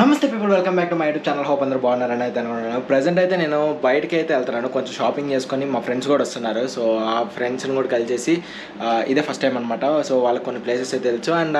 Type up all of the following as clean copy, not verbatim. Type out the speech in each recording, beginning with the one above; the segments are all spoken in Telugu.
నమస్తే people, welcome back to my YouTube channel. Hope అందరూ బాగున్నారని అయితే అనుకున్నాను. ప్రజెంట్ అయితే నేను బయటకి అయితే వెళ్తున్నాను, కొంచెం షాపింగ్ చేసుకొని. మా ఫ్రెండ్స్ కూడా వస్తున్నారు. సో ఆ ఫ్రెండ్స్ని కూడా కలిసేసి ఇదే ఫస్ట్ టైం అనమాట. సో వాళ్ళకి కొన్ని ప్లేసెస్ అయితే తెలుసు. అండ్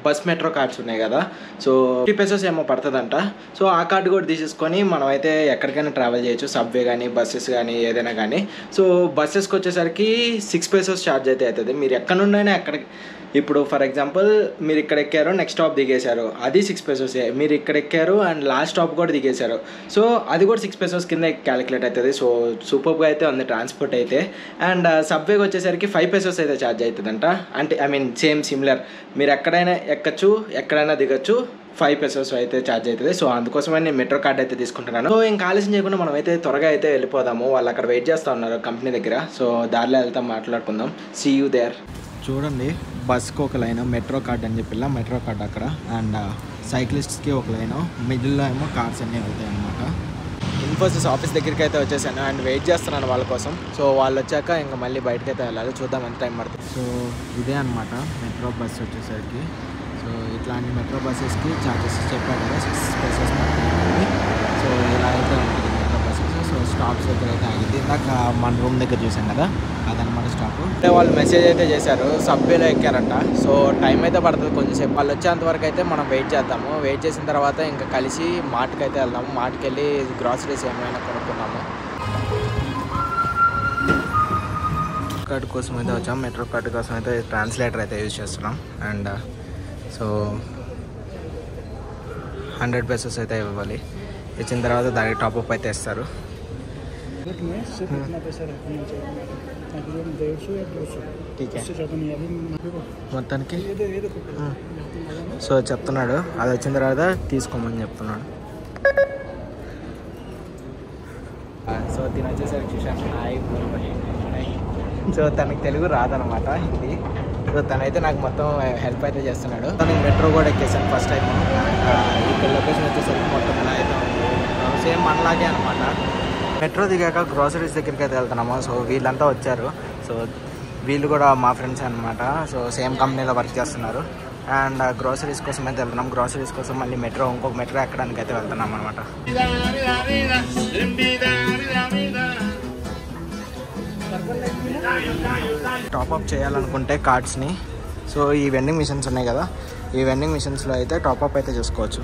బస్ మెట్రో కార్డ్స్ ఉన్నాయి కదా, సో 50 pesos ఏమో పడుతుందంట. సో ఆ కార్డు కూడా తీసేసుకొని మనం అయితే ఎక్కడికైనా ట్రావెల్ చేయొచ్చు, సబ్వే కానీ బస్సెస్ కానీ ఏదైనా కానీ. సో బస్సెస్కి వచ్చేసరికి 6 pesos ఛార్జ్ అయితే అవుతుంది. మీరు ఎక్కడ నుండైనా ఎక్కడికి, ఇప్పుడు ఫర్ ఎగ్జాంపుల్ మీరు ఇక్కడ ఎక్కారు, నెక్స్ట్ స్టాప్ దిగేశారు, అది 6 pesos. మీరు ఇక్కడ ఎక్కారు అండ్ లాస్ట్ స్టాప్ కూడా దిగేశారు, సో అది కూడా 6 pesos కింద క్యాలిక్యులేట్ అవుతుంది. సో సూపర్గా అయితే ఉంది ట్రాన్స్పోర్ట్ అయితే. అండ్ సబ్వేకి వచ్చేసరికి 5 pesos అయితే ఛార్జ్ అవుతుందంట. అంటే సేమ్ సిమిలర్, మీరు ఎక్కడైనా ఎక్కచ్చు, ఎక్కడైనా దిగచ్చు, 5 pesos అయితే ఛార్జ్ అవుతుంది. సో అందుకోసమే నేను మెట్రో కార్డ్ అయితే తీసుకుంటున్నాను. సో ఇంకా ఆలస్యం చేయకుండా మనం అయితే త్వరగా అయితే వెళ్ళిపోదాము. వాళ్ళు అక్కడ వెయిట్ చేస్తూ ఉన్నారు కంపెనీ దగ్గర. సో దారిలో వెళ్తాం, మాట్లాడుకుందాం. See you there. చూడండి, బస్కి ఒక లైన్ మెట్రో కార్డ్ అని చెప్పి మెట్రో కార్డ్ అక్కడ, అండ్ సైక్లిస్ట్స్కి ఒక లైన్, మిడిల్లో ఏమో కార్స్ అన్నీ వెళ్తాయి అనమాట. ఇన్ఫోసిస్ ఆఫీస్ దగ్గరికి అయితే వచ్చేసాను అండ్ వెయిట్ చేస్తున్నాను వాళ్ళ కోసం. సో వాళ్ళు వచ్చాక ఇంకా మళ్ళీ బయటకు అయితే వెళ్ళాలి, చూద్దాం ఎంత టైం పడుతుంది. సో ఇదే అనమాట మెట్రో బస్ వచ్చేసరికి. సో ఇట్లాంటి మెట్రో బస్సెస్కి ఛార్జెస్ చెప్పాను కదా, 6 pesos పడుతుంది. సో ఇలా అయితే ఉంటుంది మెట్రో బస్సెస్. సో స్టాప్స్ దగ్గర అయితే ఆగింది. ఇందాక మన రూమ్ దగ్గర చూసాం కదా, అదనమాట స్టాప్. అంటే వాళ్ళు మెసేజ్ అయితే చేశారు, సబ్వేలో ఎక్కారంట. సో టైం అయితే పడుతుంది కొంచెంసేపు. వాళ్ళు వచ్చేంత వరకు అయితే మనం వెయిట్ చేద్దాము. వెయిట్ చేసిన తర్వాత ఇంకా కలిసి మార్ట్కి అయితే వెళ్దాము. మార్ట్కి వెళ్ళి గ్రాసరీస్ ఏమైనా కొనుక్కున్నాము. కార్డు కోసం అయితే వచ్చాము. మెట్రో కార్డు కోసం అయితే ట్రాన్స్లేటర్ అయితే యూజ్ చేస్తున్నాం. అండ్ సో 100 pesos అయితే ఇవ్వాలి. ఇచ్చిన తర్వాత దానికి టాప్అప్ అయితే ఇస్తారు. మొత్తానికి సో చెప్తున్నాడు, అది వచ్చిన తర్వాత తీసుకోమని చెప్తున్నాడు. సో దీని వచ్చేసరికి చూసాను, సో తనకి తెలుగు రాదనమాట, హిందీ. సో తనైతే నాకు మొత్తం హెల్ప్ అయితే చేస్తున్నాడు. తనకి మెట్రో కూడా ఎక్కేసాను ఫస్ట్ టైం. ఇక్కడ లొకేషన్ వచ్చేసరికి మొత్తం ఇలా అయితే ఉంది, సేమ్ మనలాగే అనమాట. మెట్రో దిగాక గ్రాసరీస్ దగ్గరికి అయితే వెళ్తున్నాము. సో వీళ్ళంతా వచ్చారు. సో వీళ్ళు కూడా మా ఫ్రెండ్స్ అనమాట. సో సేమ్ కంపెనీలో వర్క్ చేస్తున్నారు. అండ్ గ్రాసరీస్ కోసం అయితే వెళ్తున్నాం. గ్రాసరీస్ కోసం మళ్ళీ ఇంకొక మెట్రో ఎక్కడానికి అయితే వెళ్తున్నాం అనమాట. టాప్అప్ చేయాలనుకుంటే కార్డ్స్ని, సో ఈ వెండింగ్ మిషన్స్ ఉన్నాయి కదా, ఈ వెండింగ్ మిషన్స్లో అయితే టాప్అప్ అయితే చేసుకోవచ్చు.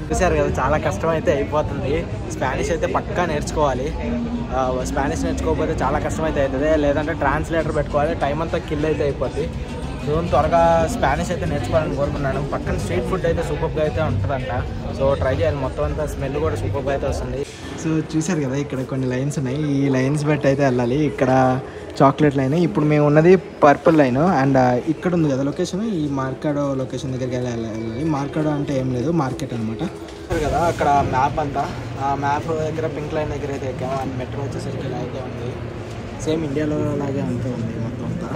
చూసారు కదా, చాలా కష్టం అయితే అయిపోతుంది. స్పానిష్ అయితే పక్కా నేర్చుకోవాలి. స్పానిష్ నేర్చుకోకపోతే చాలా కష్టం అయితే అవుతుంది. లేదంటే ట్రాన్స్లేటర్ పెట్టుకోవాలి, టైం అంతా కిల్ అయితే అయిపోద్ది. సో త్వరగా స్పానిష్ అయితే నేర్చుకోవాలని కోరుకున్నాను. పక్కన స్ట్రీట్ ఫుడ్ అయితే సూపర్గా అయితే ఉంటుందంట. సో ట్రై చేయాలి. మొత్తం అంతా స్మెల్ కూడా సూపర్గా అయితే వస్తుంది. సో చూసారు కదా, ఇక్కడ కొన్ని లైన్స్ ఉన్నాయి. ఈ లైన్స్ బట్టి అయితే వెళ్ళాలి. ఇక్కడ చాక్లెట్ లైన్, ఇప్పుడు మేము ఉన్నది పర్పుల్ లైన్. అండ్ ఇక్కడ ఉంది కదా లొకేషన్, ఈ మార్కాడో లొకేషన్ దగ్గరికి వెళ్ళాలి. మార్కాడో అంటే ఏం లేదు, మార్కెట్ అనమాట కదా. అక్కడ మ్యాప్ అంతా, ఆ మ్యాప్ దగ్గర పింక్ లైన్ దగ్గర అయితే ఎక్కాము. అండ్ మెట్రో వచ్చేసరికి ఇలా అయితే ఉంది, సేమ్ ఇండియాలో లాగే అంతా ఉంది మొత్తం అంతా.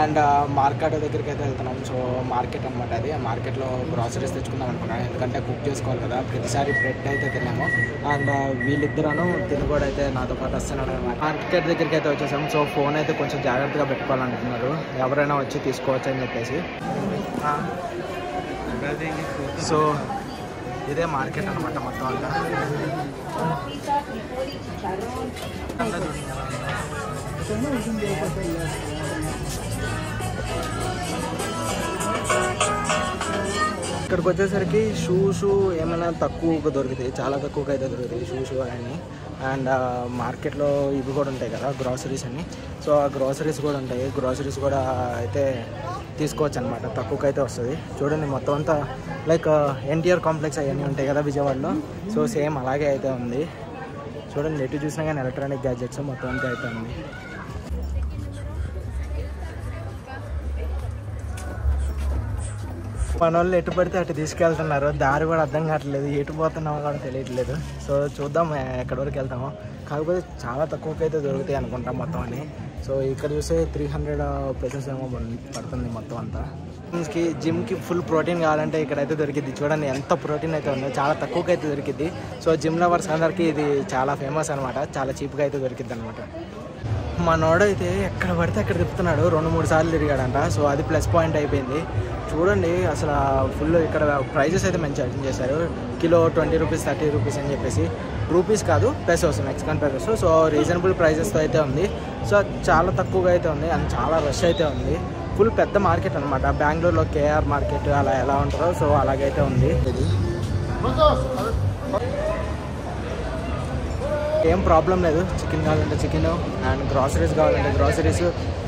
అండ్ మార్కెట్ దగ్గరికి అయితే వెళ్తున్నాం. సో మార్కెట్ అనమాట అది. ఆ మార్కెట్లో గ్రాసరీస్ తెచ్చుకుందాం అనుకున్నాను, ఎందుకంటే కుక్ చేసుకోవాలి కదా. ప్రతిసారి బ్రెడ్ అయితే తిన్నాము. అండ్ వీళ్ళిద్దరూ తిని కూడా అయితే నాతో పాటు వస్తున్నాడు అనమాట. మార్కెట్ దగ్గరికి అయితే వచ్చేసాము. సో ఫోన్ అయితే కొంచెం జాగ్రత్తగా పెట్టుకోవాలనుకున్నారు, ఎవరైనా వచ్చి తీసుకోవచ్చు అని చెప్పేసి. సో ఇదే మార్కెట్ అనమాట మొత్తం అంతా. ఇక్కడికి వచ్చేసరికి షూస్ ఏమైనా తక్కువగా దొరుకుతాయి, చాలా తక్కువగా అయితే దొరుకుతాయి షూస్ అన్నీ. అండ్ మార్కెట్లో ఇవి కూడా ఉంటాయి కదా, గ్రాసరీస్ అన్నీ. సో ఆ గ్రాసరీస్ కూడా ఉంటాయి. గ్రాసరీస్ కూడా అయితే తీసుకోవచ్చు అనమాట, తక్కువకి అయితే వస్తుంది. చూడండి మొత్తం అంతా లైక్ ఎన్టీఆర్ కాంప్లెక్స్ అవన్నీ ఉంటాయి కదా విజయవాడలో, సో సేమ్ అలాగే అయితే ఉంది. చూడండి, ఎటు చూసినా కానీ ఎలక్ట్రానిక్ గ్యాడ్జెట్స్ మొత్తం అంతా అయితే ఉంది. మన వాళ్ళు ఎటు పడితే అటు తీసుకెళ్తున్నారు, దారి కూడా అర్థం కావట్లేదు, ఎటు పోతున్నామో కూడా తెలియట్లేదు. సో చూద్దాం ఎక్కడి వరకు వెళ్తామో. కాకపోతే చాలా తక్కువకైతే దొరుకుతాయి అనుకుంటాం మొత్తం అని. సో ఇక్కడ చూస్తే 300 pesos ఏమో పడుతుంది మొత్తం అంతా. జిమ్కి ఫుల్ ప్రోటీన్ కావాలంటే ఇక్కడైతే దొరికిద్ది. చూడండి ఎంత ప్రోటీన్ అయితే ఉందో, చాలా తక్కువకి అయితే దొరికిద్ది. సో జిమ్ లవర్స్ అందరికీ ఇది చాలా ఫేమస్ అనమాట, చాలా చీప్గా అయితే దొరికిద్ది అనమాట. మనోడైతే ఎక్కడ పడితే అక్కడ తిప్పుతున్నాడు, 2-3 సార్లు తిరిగాడంట. సో అది ప్లస్ పాయింట్ అయిపోయింది. చూడండి అసలు ఫుల్ ఇక్కడ ప్రైజెస్ అయితే మంచి అటెండ్ చేశారు. కిలో 20 రూపీస్ 30 రూపీస్ అని చెప్పేసి, రూపీస్ కాదు pesos, Mexican pesos. So reasonable ప్రైజెస్తో అయితే ఉంది. సో చాలా తక్కువగా అయితే ఉంది అండ్ చాలా రష్ అయితే ఉంది. ఫుల్ పెద్ద మార్కెట్ అనమాట, బెంగళూరులో కేఆర్ మార్కెట్ అలా ఎలా ఉంటుందో సో అలాగైతే ఉంది. ఇది ఏం ప్రాబ్లం లేదు, చికెన్ కావాలంటే చికెన్ అండ్ గ్రాసరీస్ కావాలంటే గ్రాసరీస్,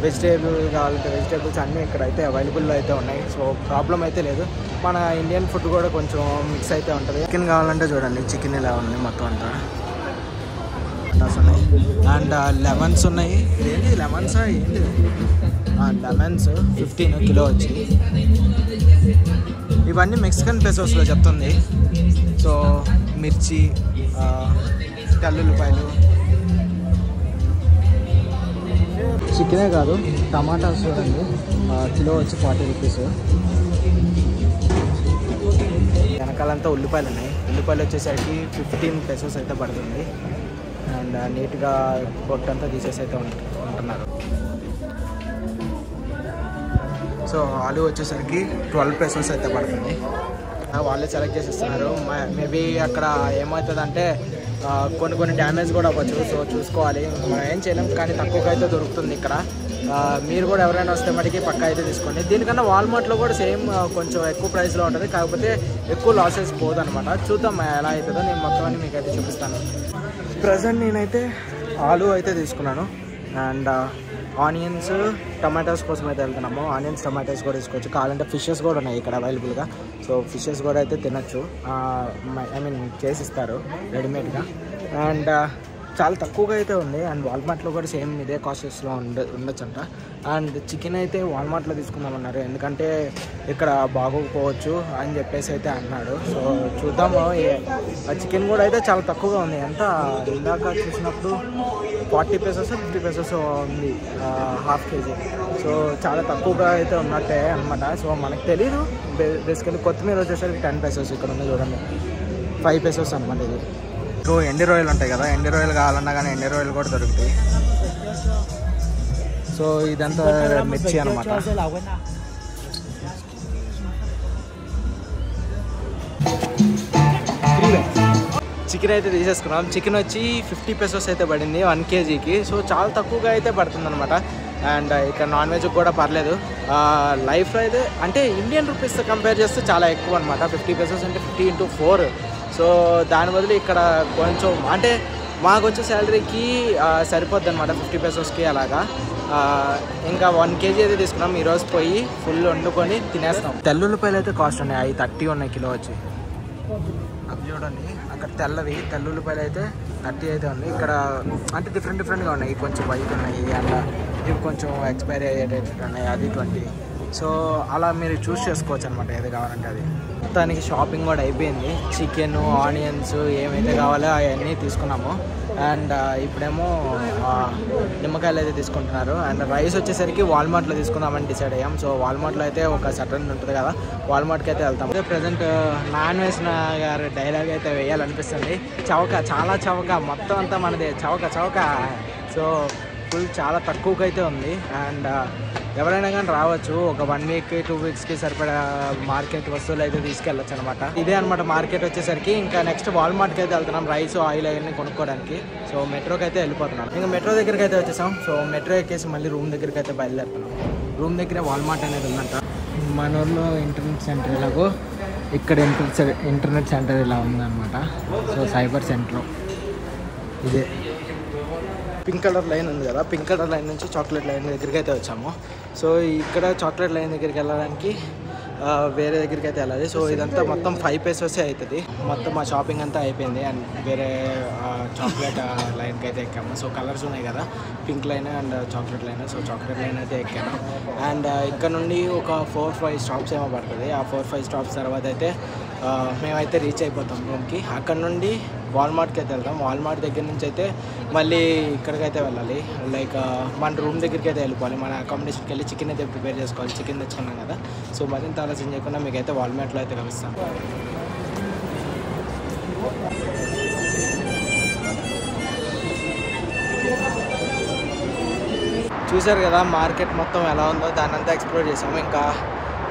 వెజిటేబుల్ కావాలంటే వెజిటేబుల్స్ అన్నీ ఇక్కడైతే అవైలబుల్లో అయితే ఉన్నాయి. సో ప్రాబ్లం అయితే లేదు. మన ఇండియన్ ఫుడ్ కూడా కొంచెం మిక్స్ అయితే ఉంటుంది. చికెన్ కావాలంటే చూడండి, చికెన్ ఇలా ఉంది మొత్తం అంతా ఉన్నాయి. అండ్ లెమన్స్ ఉన్నాయి. ఏంటి లెమన్సా ఏంటి? లెమన్స్ 15 కిలో వచ్చి, ఇవన్నీ మెక్సికన్ పెసోస్లో చెప్తుంది. సో మిర్చి, తెల్లుల్లిపాయలు, చికెనే కాదు టమాటాస్ చూడండి, కిలో వచ్చి 40 రూపీస్. వెనకాలంతా ఉల్లిపాయలు ఉన్నాయి. ఉల్లిపాయలు వచ్చేసరికి 15 పెసోస్ అయితే పడుతుంది. అండ్ నీట్గా పొట్టంతా తీసేసి అయితే ఉంటున్నారు. సో ఆలు వచ్చేసరికి 12 పెసోస్ అయితే పడుతుంది. వాళ్ళే సెలెక్ట్ చేసి ఇస్తున్నారు. మేబీ అక్కడ ఏమవుతుందంటే కొన్ని డ్యామేజ్ కూడా అవ్వచ్చు. సో చూసుకోవాలి, మనం ఏం చేయలేం, కానీ తక్కువగా అయితే దొరుకుతుంది ఇక్కడ. మీరు కూడా ఎవరైనా వస్తే మటుకి పక్కా అయితే తీసుకోండి. దీనికన్నా వాల్మార్ట్లో కూడా సేమ్ కొంచెం ఎక్కువ ప్రైస్లో ఉంటుంది, కాకపోతే ఎక్కువ లాసెస్ పోదు అనమాట. చూద్దాం ఎలా అవుతుందో, నేను మొత్తం అన్ని మీకు అయితే చూపిస్తాను. ప్రజెంట్ నేనైతే ఆలు అయితే తీసుకున్నాను అండ్ ఆనియన్స్ టమాటోస్ కోసం అయితే వెళ్తున్నాము. ఆనియన్స్ టమాటోస్ కూడా తీసుకోవచ్చు, కావాలంటే ఫిషెస్ కూడా ఉన్నాయి ఇక్కడ అవైలబుల్గా. సో ఫిషెస్ కూడా అయితే తినచ్చు, ఐ మీన్ చేసిస్తారు రెడీమేడ్గా. అండ్ చాలా తక్కువగా అయితే ఉంది. అండ్ వాల్మార్ట్లో కూడా సేమ్ ఇదే కాస్టెస్లో ఉండొచ్చంట. అండ్ చికెన్ అయితే వాల్మార్ట్లో తీసుకుందామన్నారు, ఎందుకంటే ఇక్కడ బాగోకపోవచ్చు అని చెప్పేసి అయితే అన్నాడు. సో చూద్దాము. ఆ చికెన్ కూడా అయితే చాలా తక్కువగా ఉంది. ఎంత ఇందాక చూసినప్పుడు 40 పెసోస్ 50 పెసోస్ ఉంది హాఫ్ కేజీ. సో చాలా తక్కువగా అయితే ఉన్నట్టే అనమాట. సో మనకు తెలీదు. బేసికలీ కొత్తిమీర వచ్చేసరికి 10 పెసోస్, ఇక్కడ ఉంది చూడండి 5 పెసోస్ అనమాట. ఇది ఎండి రొయ్యలు ఉంటాయి కదా, ఎండి రొయ్యలు కావాలన్నా కానీ ఎండి రొయ్యలు కూడా దొరుకుతాయి. సో ఇదంతా మిర్చి అనమాట. చికెన్ అయితే తీసేసుకున్నాం. చికెన్ వచ్చి 50 పెసోస్ అయితే పడింది 1 కేజీకి. సో చాలా తక్కువగా అయితే పడుతుంది అనమాట. అండ్ ఇక్కడ నాన్ వెజ్ కూడా పర్లేదు. లైఫ్లో అయితే అంటే ఇండియన్ రూపీస్తో కంపేర్ చేస్తే చాలా ఎక్కువ అనమాట. 50 పెసోస్ అంటే 50 into 4. సో దాని బదులు ఇక్కడ కొంచెం అంటే మాకు వచ్చే శాలరీకి సరిపోద్ది అనమాట 50 పెసోస్కి అలాగా. ఇంకా 1 కేజీ అయితే తీసుకున్నాం. ఈరోజు పోయి ఫుల్ వండుకొని తినేస్తాం. తెల్లుల్లిపాయలు అయితే కాస్ట్ ఉన్నాయి, అవి 30 ఉన్నాయి కిలో వచ్చి. అవి చూడండి అక్కడ తెల్లుల్లిపాయలు అయితే 30 అయితే ఉంది. ఇక్కడ అంటే డిఫరెంట్గా ఉన్నాయి, కొంచెం వైట్ ఉన్నాయి, అలా ఇవి కొంచెం ఎక్స్పైరీ అయ్యేటట్టు ఉన్నాయి, అది 20. సో అలా మీరు చూస్ చేసుకోవచ్చు అనమాట, ఏది కావాలంటే అది. మొత్తానికి షాపింగ్ కూడా అయిపోయింది. చికెన్, ఆనియన్స్ ఏమైతే కావాలో అవన్నీ తీసుకున్నాము. అండ్ ఇప్పుడేమో నిమ్మకాయలు అయితే తీసుకుంటున్నారు. అండ్ రైస్ వచ్చేసరికి వాల్మార్ట్లో తీసుకుందామని డిసైడ్ అయ్యాం. సో వాల్మార్ట్లో అయితే ఒక సటన్ ఉంటుంది కదా, వాల్మార్ట్కి అయితే వెళ్తాం. అదే ప్రజెంట్ నాన్ వేసిన గారు డైలాగ్ అయితే వేయాలనిపిస్తుంది. చవక, చాలా చవక, మొత్తం అంతా మనది చవక. సో ఫుల్ చాలా తక్కువగా అయితే ఉంది. అండ్ ఎవరైనా కానీ రావచ్చు, ఒక 1 వీక్ 2 వీక్స్కి సరిపడా మార్కెట్ వస్తువులు అయితే తీసుకెళ్ళచ్చు అనమాట. ఇదే అనమాట మార్కెట్ వచ్చేసరికి. ఇంకా నెక్స్ట్ వాల్మార్ట్కి అయితే వెళ్తున్నాం, రైస్ ఆయిల్ అవన్నీ కొనుక్కోవడానికి. సో మెట్రోకి అయితే వెళ్ళిపోతున్నాం. ఇంకా మెట్రో దగ్గరికి అయితే వచ్చేసాం. సో మెట్రో ఎక్కేసి మళ్ళీ రూమ్ దగ్గరికి అయితే బయలుదేరుతున్నాం. రూమ్ దగ్గరే వాల్మార్ట్ అనేది ఉందంట. మన ఊర్లో ఇంటర్నెట్ సెంటర్ ఇలాగో, ఇక్కడ ఇంటర్నెట్ సెంటర్ ఇలా ఉందన్నమాట. సో సైబర్ సెంటర్ ఇదే. పింక్ కలర్ లైన్ ఉంది కదా, పింక్ కలర్ లైన్ నుంచి చాక్లెట్ లైన్ దగ్గరికి అయితే వచ్చాము. సో ఇక్కడ చాక్లెట్ లైన్ దగ్గరికి వెళ్ళడానికి వేరే దగ్గరికి అయితే వెళ్ళాలి. సో ఇదంతా మొత్తం 5 పెసోసే అవుతుంది. మొత్తం మా షాపింగ్ అంతా అయిపోయింది. అండ్ వేరే చాక్లెట్ లైన్కి అయితే ఎక్కాము. సో కలర్స్ ఉన్నాయి కదా, pink line and chocolate line. So chocolate line అయితే ఎక్కాను. అండ్ ఇక్కడ నుండి ఒక 4-5 స్టాప్స్ ఏమో పడుతుంది. ఆ 4-5 స్టాప్స్ తర్వాత అయితే మేమైతే రీచ్ అయిపోతాం రూమ్కి. అక్కడ నుండి వాల్మార్ట్కి అయితే వెళ్తాం. వాల్మార్ట్ దగ్గర నుంచి అయితే మళ్ళీ ఇక్కడికైతే వెళ్ళాలి, లైక్ మన రూమ్ దగ్గరికి అయితే వెళ్ళిపోవాలి. మన అకామిడేషన్కి వెళ్ళి చికెన్ అయితే ప్రిపేర్ చేసుకోవాలి. చికెన్ తెచ్చుకున్నాం కదా, సో మరింత ఆలోచన చేయకుండా మీకైతే వాల్మార్ట్లో అయితే కలుస్తాను. చూసారు కదా మార్కెట్ మొత్తం ఎలా ఉందో, దాన్ని అంతా ఎక్స్ప్లోర్ చేసాము. ఇంకా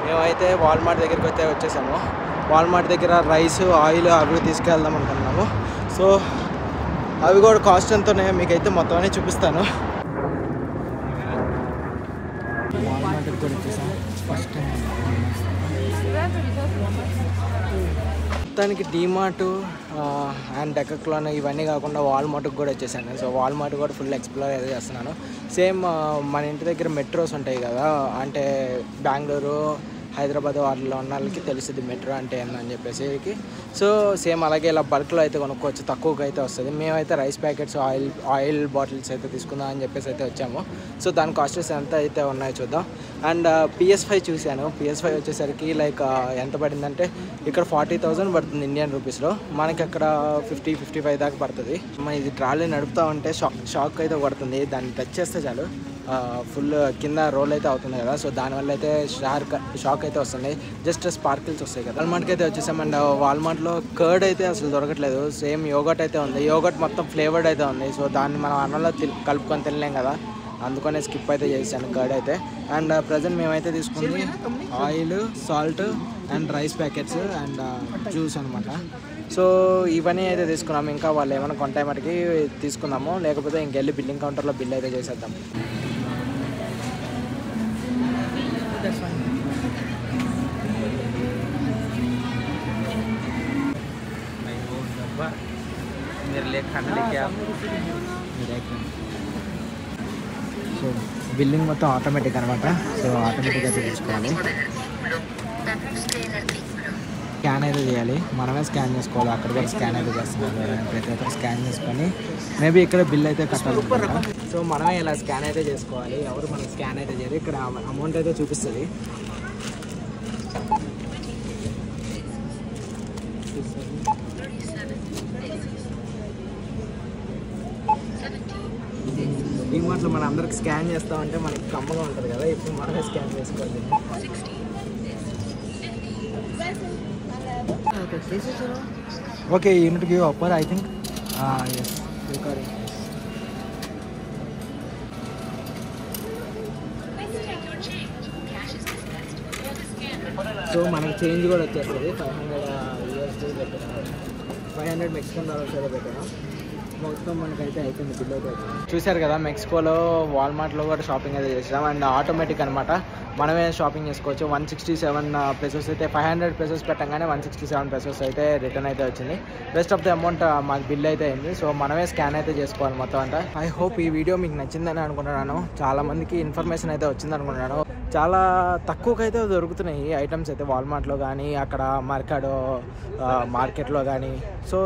మేమైతే వాల్మార్ట్ దగ్గరికి అయితే వచ్చేసాము. వాల్మార్ట్ దగ్గర రైస్, ఆయిల్ అవి తీసుకెళ్దాం అనుకున్నాము. సో అవి కూడా కాస్ట్ ఎంతోనే మీకైతే మొత్తం అనే చూపిస్తాను. వాల్మార్ట్కి కూడా వచ్చేసాము ఫస్ట్ టైం. మొత్తానికి డీమార్ట్ అండ్ డెకాథ్లాన్ ఇవన్నీ కాకుండా వాల్మార్ట్కి కూడా వచ్చేసాను. సో వాల్మార్ట్ కూడా ఫుల్ ఎక్స్ప్లోర్ అయితే చేస్తున్నాను. సేమ్ మన ఇంటి దగ్గర మెట్రోస్ ఉంటాయి కదా, అంటే బెంగళూరు, హైదరాబాద్ వాటిలో ఉన్న వాళ్ళకి తెలుస్తుంది మెట్రో అంటే ఏందని చెప్పేసి. సో సేమ్ అలాగే ఇలా బల్క్లో అయితే కొనుక్కోవచ్చు, తక్కువగా అయితే వస్తుంది. మేమైతే రైస్ ప్యాకెట్స్, ఆయిల్ బాటిల్స్ అయితే తీసుకుందాం అని చెప్పేసి అయితే వచ్చాము. సో దాని కాస్టెస్ ఎంత అయితే ఉన్నాయో చూద్దాం. అండ్ PS5 చూశాను. PS5 వచ్చేసరికి లైక్ ఎంత పడిందంటే ఇక్కడ 40,000 పడుతుంది ఇండియన్ రూపీస్లో, మనకి అక్కడ 50-55 దాకా పడుతుంది. ఇది ట్రాలీ నడుపుతూ ఉంటే షాక్ అయితే పడుతుంది. దాన్ని టచ్ చేస్తే చాలు ఫుల్ కింద రోల్ అయితే అవుతుంది కదా, సో దానివల్ల అయితే షాక్ అయితే వస్తుంది. జస్ట్ స్పార్కిల్స్ వస్తాయి కదా. వాల్మార్ట్కి అయితే వచ్చేసాం. అండ్ వాల్మార్ట్లో కర్డ్ అయితే అసలు దొరకట్లేదు. సేమ్ యోగట్ అయితే ఉంది, యోగట్ మొత్తం ఫ్లేవర్డ్ అయితే ఉంది. సో దాన్ని మనం అన్నంలో కలుపుకొని తినలేం కదా, అందుకనే స్కిప్ అయితే చేశాను కర్డ్ అయితే. అండ్ ప్రజెంట్ మేమైతే తీసుకుంది oil, salt and rice packets and juice అనమాట. సో ఇవన్నీ అయితే తీసుకున్నాము. ఇంకా వాళ్ళు ఏమైనా కొంటే మటుకి తీసుకుందాము, లేకపోతే ఇంకెళ్ళి బిల్లింగ్ కౌంటర్లో బిల్ అయితే చేసేద్దాం. సో బిల్లింగ్ మొత్తం ఆటోమేటిక్ అనమాట. సో ఆటోమేటిక్గా తీసుకోవాలి. స్కాన్ అయితే చేయాలి, మనమే స్కాన్ చేసుకోవాలి. అక్కడ కూడా స్కాన్ అయితే చేస్తున్నారు, ప్రతి ఒక్కరు స్కాన్ చేసుకొని మేబీ ఇక్కడ బిల్ అయితే కట్టాలి. సో మనమే ఇలా స్కాన్ అయితే చేసుకోవాలి, ఎవరు మనకి స్కాన్ అయితే చేయరు. ఇక్కడ అమౌంట్ అయితే చూపిస్తుంది. డీమార్ట్లో మన అందరికి స్కాన్ చేస్తామంటే మనకి కమ్మగా ఉంటుంది కదా, ఇప్పుడు మనమే స్కాన్ చేసుకోవాలి. Okay, unit give offer I think. Yes, recording. So మనకి చేంజ్ కూడా వచ్చేస్తుంది. 500 USD పెట్టాను, 500 మెక్సికన్ డాలర్స్ అయితే పెట్టాను. మొత్తం మనకైతే అయిపోయింది, బిల్ అయితే వచ్చింది. చూశారు కదా, మెక్సికోలో వాల్మార్ట్లో కూడా షాపింగ్ అయితే చేసాం. అండ్ ఆటోమేటిక్ అనమాట, మనమే షాపింగ్ చేసుకోవచ్చు. 167 pesos అయితే 500 pesos పెట్టంగానే 167 pesos అయితే రిటర్న్ అయితే వచ్చింది. రెస్ట్ ఆఫ్ ది అమౌంట్ మాకు బిల్ అయితే అయింది. సో మనమే స్కాన్ అయితే చేసుకోవాలి మొత్తం అంతా. ఐ హోప్ ఈ వీడియో మీకు నచ్చిందని అనుకుంటున్నాను. చాలా మందికి ఇన్ఫర్మేషన్ అయితే వచ్చింది అనుకుంటున్నాను. చాలా తక్కువకైతే దొరుకుతున్నాయి ఐటమ్స్ అయితే వాల్మార్ట్లో కానీ, అక్కడ మర్కాడో మార్కెట్లో కానీ. సో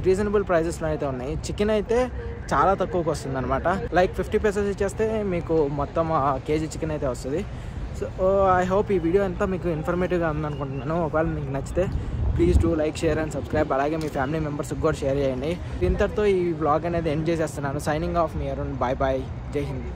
రీజనబుల్ ప్రైజెస్లో అయితే ఉన్నాయి. చికెన్ అయితే చాలా తక్కువకి వస్తుంది అనమాట. లైక్ 50 pesos ఇచ్చేస్తే మీకు మొత్తం కేజీ చికెన్ అయితే వస్తుంది. సో ఐ హోప్ ఈ వీడియో అంతా మీకు ఇన్ఫర్మేటివ్గా ఉందనుకుంటున్నాను. ఒకవేళ మీకు నచ్చితే please do like, share and subscribe. అలాగే మీ ఫ్యామిలీ మెంబర్స్కి కూడా షేర్ చేయండి. ఇంతటితో ఈ వ్లాగ్ అనేది ఎండ్ చేసేస్తున్నాను. సైనింగ్ ఆఫ్ మీ అరుణ్. బాయ్ బాయ్, జై హింద్.